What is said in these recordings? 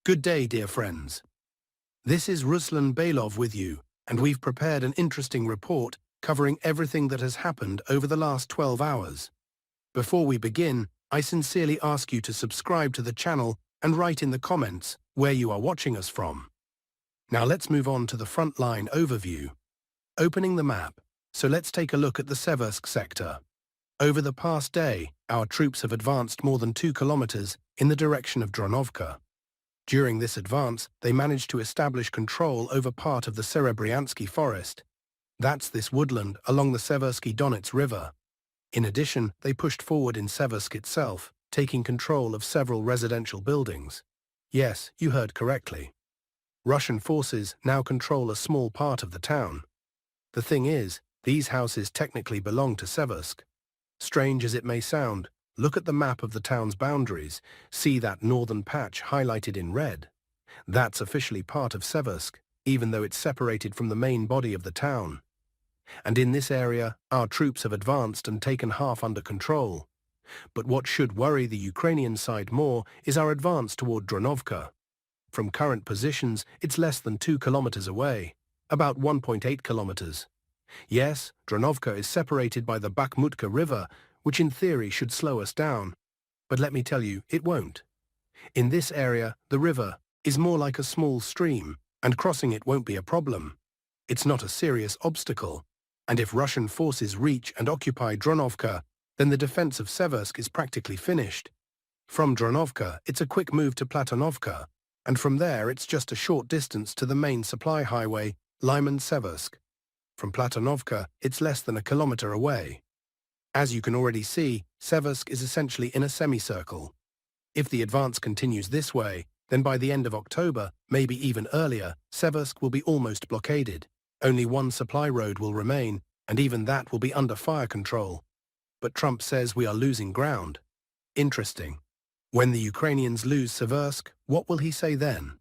Good day, dear friends. This is Ruslan Bailov with you, and we've prepared an interesting report covering everything that has happened over the last 12 hours. Before we begin, I sincerely ask you to subscribe to the channel and write in the comments where you are watching us from. Now let's move on to the frontline overview. Opening the map, so let's take a look at the Seversk sector. Over the past day, our troops have advanced more than 2 kilometers in the direction of Dronovka. During this advance, they managed to establish control over part of the Serebryanka forest. That's this woodland along the Seversky Donets River. In addition, they pushed forward in Seversk itself, taking control of several residential buildings. Yes, you heard correctly. Russian forces now control a small part of the town. The thing is, these houses technically belong to Seversk. Strange as it may sound, look at the map of the town's boundaries. See that northern patch highlighted in red? That's officially part of Seversk, even though it's separated from the main body of the town. And in this area, our troops have advanced and taken half under control. But what should worry the Ukrainian side more is our advance toward Dronovka. From current positions, it's less than 2 kilometers away, about 1.8 kilometers. Yes, Dronovka is separated by the Bakhmutka River, which in theory should slow us down. But let me tell you, it won't. In this area, the river is more like a small stream, and crossing it won't be a problem. It's not a serious obstacle. And if Russian forces reach and occupy Dronovka, then the defense of Seversk is practically finished. From Dronovka, it's a quick move to Platonovka, and from there it's just a short distance to the main supply highway, Lyman Seversk. From Platonovka, it's less than a kilometer away. As you can already see, Seversk is essentially in a semicircle. If the advance continues this way, then by the end of October, maybe even earlier, Seversk will be almost blockaded. Only one supply road will remain, and even that will be under fire control. But Trump says we are losing ground. Interesting. When the Ukrainians lose Seversk, what will he say then?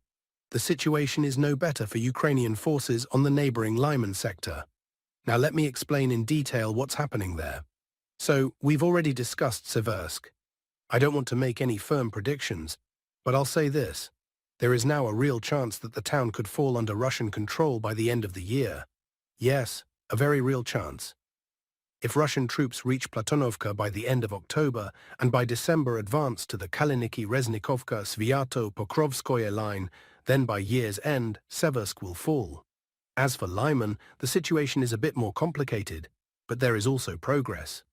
The situation is no better for Ukrainian forces on the neighboring Lyman sector. Now let me explain in detail what's happening there. So, we've already discussed Seversk. I don't want to make any firm predictions, but I'll say this. There is now a real chance that the town could fall under Russian control by the end of the year. Yes, a very real chance. If Russian troops reach Platonovka by the end of October and by December advance to the Kaliniki-Reznikovka-Sviato-Pokrovskoye line, then by year's end, Seversk will fall. As for Lyman, the situation is a bit more complicated, but there is also progress.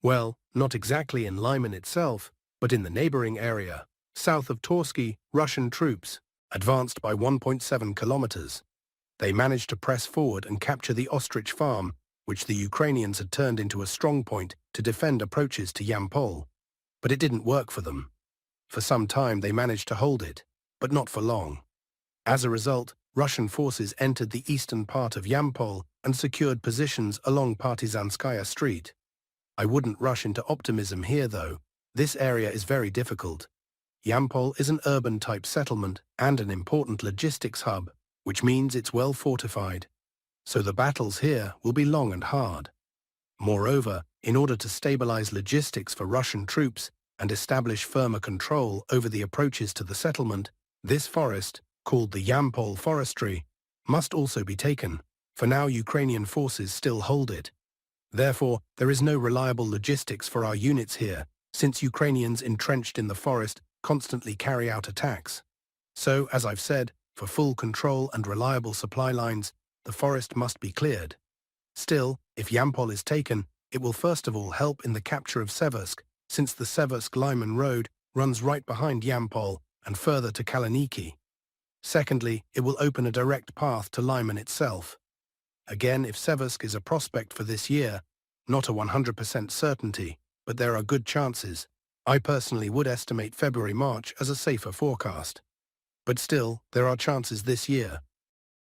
Well, not exactly in Lyman itself, but in the neighboring area, south of Torsky, Russian troops advanced by 1.7 kilometers. They managed to press forward and capture the ostrich farm, which the Ukrainians had turned into a strongpoint to defend approaches to Yampol. But it didn't work for them. For some time they managed to hold it, but not for long. As a result, Russian forces entered the eastern part of Yampol and secured positions along Partizanskaya Street. I wouldn't rush into optimism here, though. This area is very difficult. Yampol is an urban-type settlement and an important logistics hub, which means it's well fortified. So the battles here will be long and hard. Moreover, in order to stabilize logistics for Russian troops and establish firmer control over the approaches to the settlement, this forest, called the Yampol Forestry, must also be taken. For now, Ukrainian forces still hold it. Therefore, there is no reliable logistics for our units here, since Ukrainians entrenched in the forest constantly carry out attacks. So, as I've said, for full control and reliable supply lines, the forest must be cleared. Still, if Yampol is taken, it will first of all help in the capture of Seversk, since the Seversk-Lyman road runs right behind Yampol and further to Kaliniki. Secondly, it will open a direct path to Lyman itself. Again, if Seversk is a prospect for this year, not a 100% certainty, but there are good chances. I personally would estimate February-March as a safer forecast. But still, there are chances this year.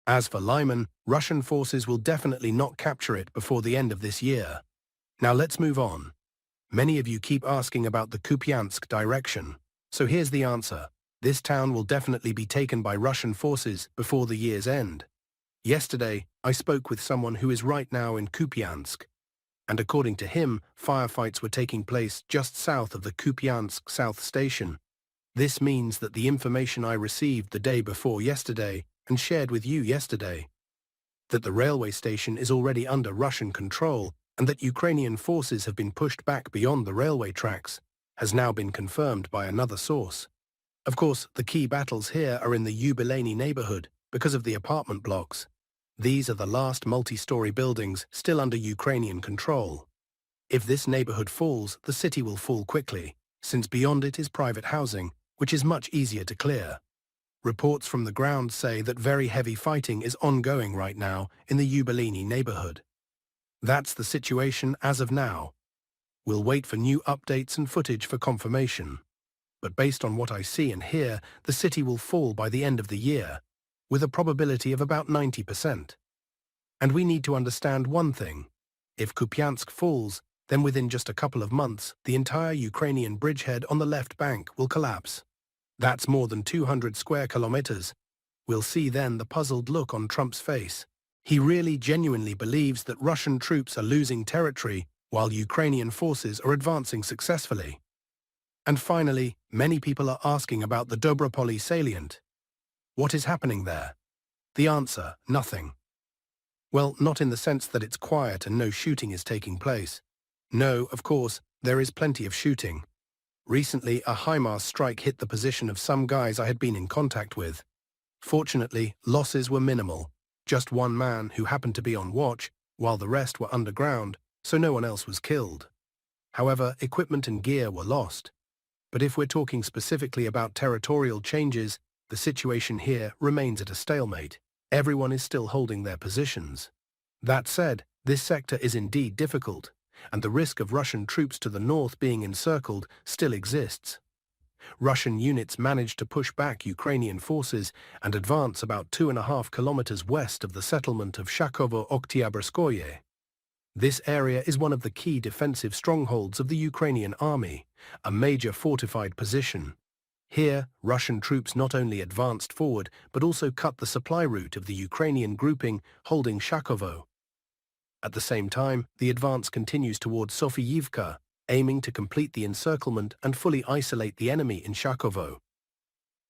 As for Lyman, Russian forces will definitely not capture it before the end of this year. Now let's move on. Many of you keep asking about the Kupyansk direction. So here's the answer. This town will definitely be taken by Russian forces before the year's end. Yesterday, I spoke with someone who is right now in Kupyansk, and according to him, firefights were taking place just south of the Kupyansk South Station. This means that the information I received the day before yesterday and shared with you yesterday, that the railway station is already under Russian control and that Ukrainian forces have been pushed back beyond the railway tracks, has now been confirmed by another source. Of course, the key battles here are in the Yubileyny neighborhood because of the apartment blocks. These are the last multi-story buildings still under Ukrainian control. If this neighborhood falls, the city will fall quickly, since beyond it is private housing, which is much easier to clear. Reports from the ground say that very heavy fighting is ongoing right now in the Yubileyny neighborhood. That's the situation as of now. We'll wait for new updates and footage for confirmation. But based on what I see and hear, the city will fall by the end of the year, with a probability of about 90%. And we need to understand one thing. If Kupyansk falls, then within just a couple of months, the entire Ukrainian bridgehead on the left bank will collapse. That's more than 200 square kilometers. We'll see then the puzzled look on Trump's face. He really genuinely believes that Russian troops are losing territory while Ukrainian forces are advancing successfully. And finally, many people are asking about the Dobropoli salient. What is happening there? The answer, nothing. Well, not in the sense that it's quiet and no shooting is taking place. No, of course, there is plenty of shooting. Recently, a HIMARS strike hit the position of some guys I had been in contact with. Fortunately, losses were minimal. Just one man who happened to be on watch, while the rest were underground, so no one else was killed. However, equipment and gear were lost. But if we're talking specifically about territorial changes, the situation here remains at a stalemate. Everyone is still holding their positions. That said, this sector is indeed difficult, and the risk of Russian troops to the north being encircled still exists. Russian units managed to push back Ukrainian forces and advance about 2.5 kilometers west of the settlement of Shakovo-Oktyabrskoye. This area is one of the key defensive strongholds of the Ukrainian army, a major fortified position. Here, Russian troops not only advanced forward but also cut the supply route of the Ukrainian grouping holding Shakovo. At the same time, the advance continues towards Sofiyivka, aiming to complete the encirclement and fully isolate the enemy in Shakovo.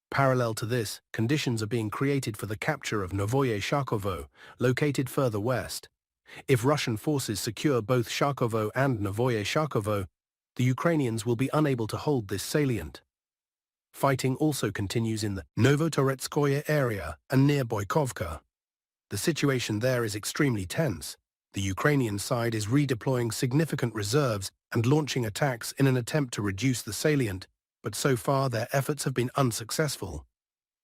Parallel to this, conditions are being created for the capture of Novoye Shakovo, located further west. If Russian forces secure both Shakovo and Novoye Shakovo, the Ukrainians will be unable to hold this salient. Fighting also continues in the Novotoretskoye area and near Boykovka. The situation there is extremely tense. The Ukrainian side is redeploying significant reserves and launching attacks in an attempt to reduce the salient, but so far their efforts have been unsuccessful.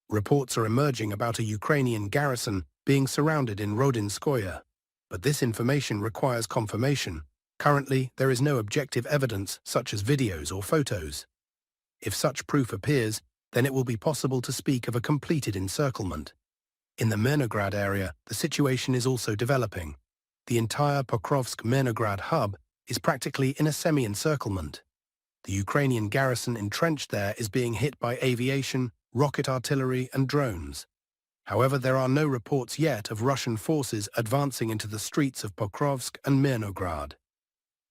Reports are emerging about a Ukrainian garrison being surrounded in Rodinskoye, but this information requires confirmation. Currently, there is no objective evidence such as videos or photos. If such proof appears, then it will be possible to speak of a completed encirclement. In the Menugrad area, the situation is also developing. The entire Pokrovsk Menugrad hub is practically in a semi-encirclement. The Ukrainian garrison entrenched there is being hit by aviation, rocket artillery and drones. However, there are no reports yet of Russian forces advancing into the streets of Pokrovsk and Menugrad.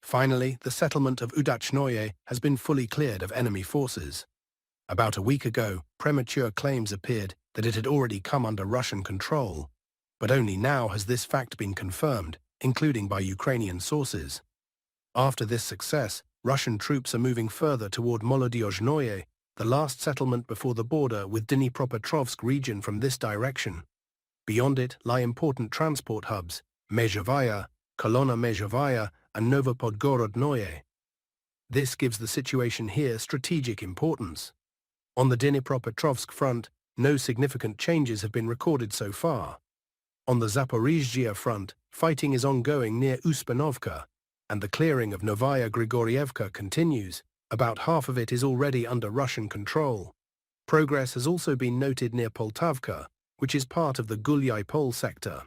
Finally, the settlement of Udachnoye has been fully cleared of enemy forces. About a week ago, premature claims appeared that it had already come under Russian control, but only now has this fact been confirmed, including by Ukrainian sources. After this success, Russian troops are moving further toward Molodyodzhnoye, the last settlement before the border with Dnipropetrovsk region from this direction. Beyond it lie important transport hubs, Mezhevaya, Kolona Mezhevaya, and Novopodgorodnoye. This gives the situation here strategic importance. On the Dnipropetrovsk front, no significant changes have been recorded so far. On the Zaporizhzhia front, fighting is ongoing near Uspanovka, and the clearing of Novaya Grigorievka continues. About half of it is already under Russian control. Progress has also been noted near Poltavka, which is part of the Gulyai-Pol sector.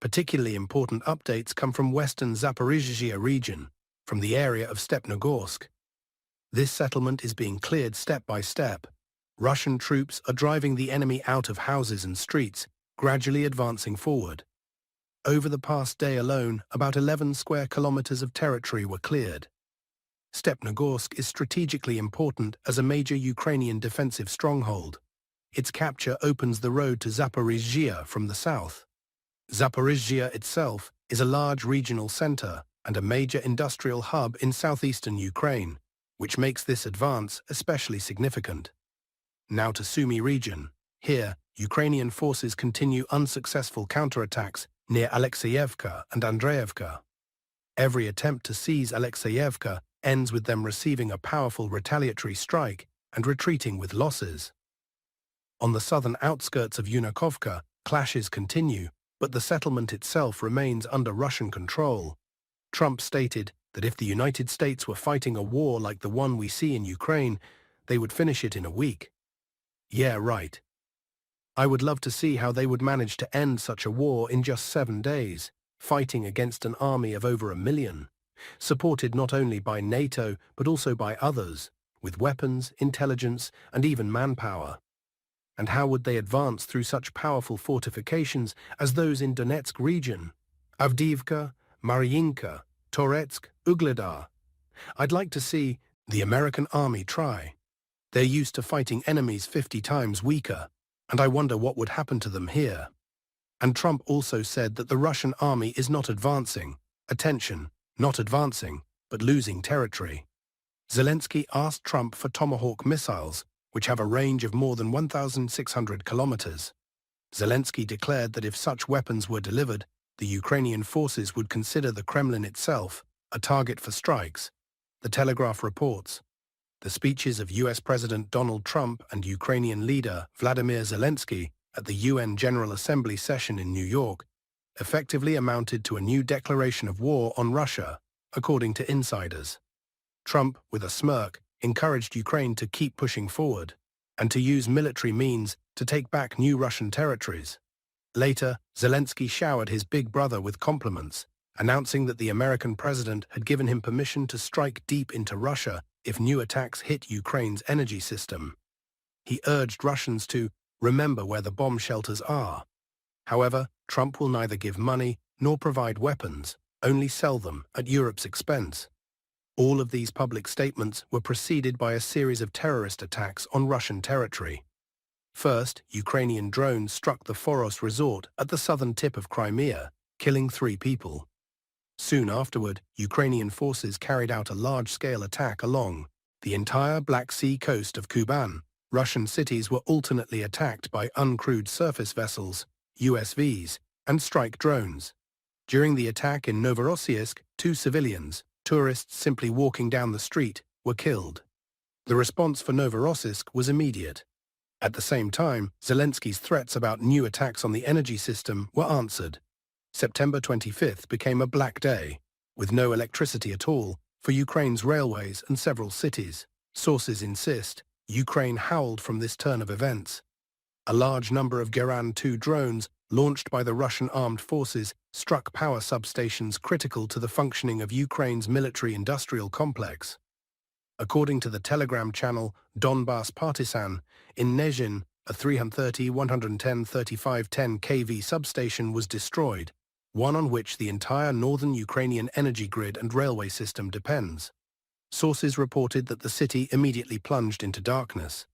Particularly important updates come from western Zaporizhzhia region, from the area of Stepnogorsk. This settlement is being cleared step by step. Russian troops are driving the enemy out of houses and streets, gradually advancing forward. Over the past day alone, about 11 square kilometers of territory were cleared. Stepnogorsk is strategically important as a major Ukrainian defensive stronghold. Its capture opens the road to Zaporizhzhia from the south. Zaporizhzhia itself is a large regional center and a major industrial hub in southeastern Ukraine, which makes this advance especially significant. Now to Sumy region. Here, Ukrainian forces continue unsuccessful counterattacks near Alexeyevka and Andreevka. Every attempt to seize Alexeyevka ends with them receiving a powerful retaliatory strike and retreating with losses. On the southern outskirts of Yunakovka, clashes continue, but the settlement itself remains under Russian control. Trump stated that if the United States were fighting a war like the one we see in Ukraine, they would finish it in a week. Yeah, right. I would love to see how they would manage to end such a war in just 7 days, fighting against an army of over 1 million, supported not only by NATO but also by others, with weapons, intelligence, and even manpower. And how would they advance through such powerful fortifications as those in Donetsk region? Avdiivka, Mariinka, Toretsk, Ugledar. I'd like to see the American army try. They're used to fighting enemies 50 times weaker, and I wonder what would happen to them here. And Trump also said that the Russian army is not advancing. Attention, not advancing, but losing territory. Zelensky asked Trump for Tomahawk missiles, which have a range of more than 1,600 kilometers. Zelensky declared that if such weapons were delivered, the Ukrainian forces would consider the Kremlin itself a target for strikes. The Telegraph reports. The speeches of US President Donald Trump and Ukrainian leader Vladimir Zelensky at the UN General Assembly session in New York effectively amounted to a new declaration of war on Russia, according to insiders. Trump, with a smirk, encouraged Ukraine to keep pushing forward and to use military means to take back new Russian territories. Later, Zelensky showered his big brother with compliments, announcing that the American president had given him permission to strike deep into Russia if new attacks hit Ukraine's energy system. He urged Russians to remember where the bomb shelters are. However, Trump will neither give money nor provide weapons, only sell them at Europe's expense. All of these public statements were preceded by a series of terrorist attacks on Russian territory. First, Ukrainian drones struck the Foros resort at the southern tip of Crimea, killing 3 people. Soon afterward, Ukrainian forces carried out a large-scale attack along the entire Black Sea coast of Kuban. Russian cities were alternately attacked by uncrewed surface vessels, USVs, and strike drones. During the attack in Novorossiysk, 2 civilians, tourists simply walking down the street, were killed. The response for Novorossiysk was immediate. At the same time, Zelensky's threats about new attacks on the energy system were answered. September 25th became a black day, with no electricity at all for Ukraine's railways and several cities. Sources insist Ukraine howled from this turn of events. A large number of Geran-2 drones launched by the Russian armed forces struck power substations critical to the functioning of Ukraine's military-industrial complex. According to the Telegram channel Donbas Partisan, in Nezhin, a 330-110-3510 kV substation was destroyed, one on which the entire northern Ukrainian energy grid and railway system depends. Sources reported that the city immediately plunged into darkness.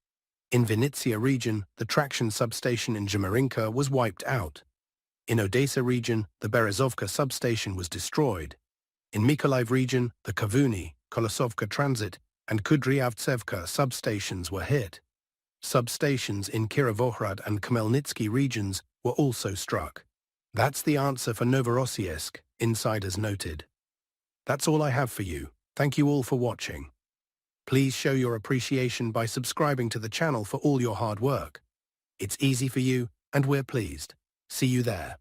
In Vinnytsia region, the traction substation in Serebryanka was wiped out. In Odessa region, the Berezovka substation was destroyed. In Mykolaiv region, the Kavuni, Kolosovka Transit, and Kudryavtsevka substations were hit. Substations in Kirovohrad and Khmelnytsky regions were also struck. That's the answer for Novorossiysk, insiders noted. That's all I have for you. Thank you all for watching. Please show your appreciation by subscribing to the channel for all your hard work. It's easy for you, and we're pleased. See you there.